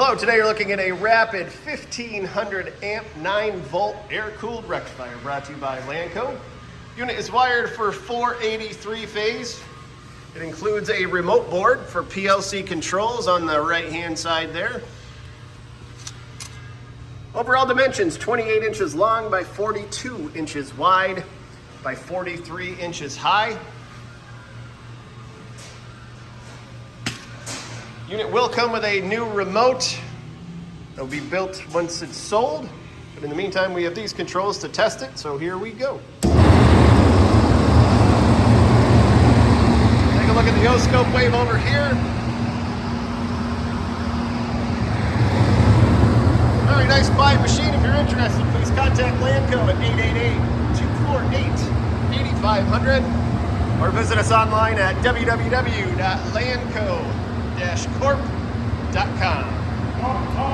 Hello, today you're looking at a Rapid 1500 amp 9 volt air-cooled rectifier brought to you by Lanco. Unit is wired for 483 phase. It includes a remote board for PLC controls on the right-hand side there. Overall dimensions, 28 inches long by 42 inches wide by 43 inches high. Unit will come with a new remote. It'll be built once it's sold. But in the meantime, we have these controls to test it, so here we go. Take a look at the oscilloscope wave over here. Very nice, quiet machine. If you're interested, please contact Lanco at 888-248-8500 or visit us online at www.lanco-corp.com.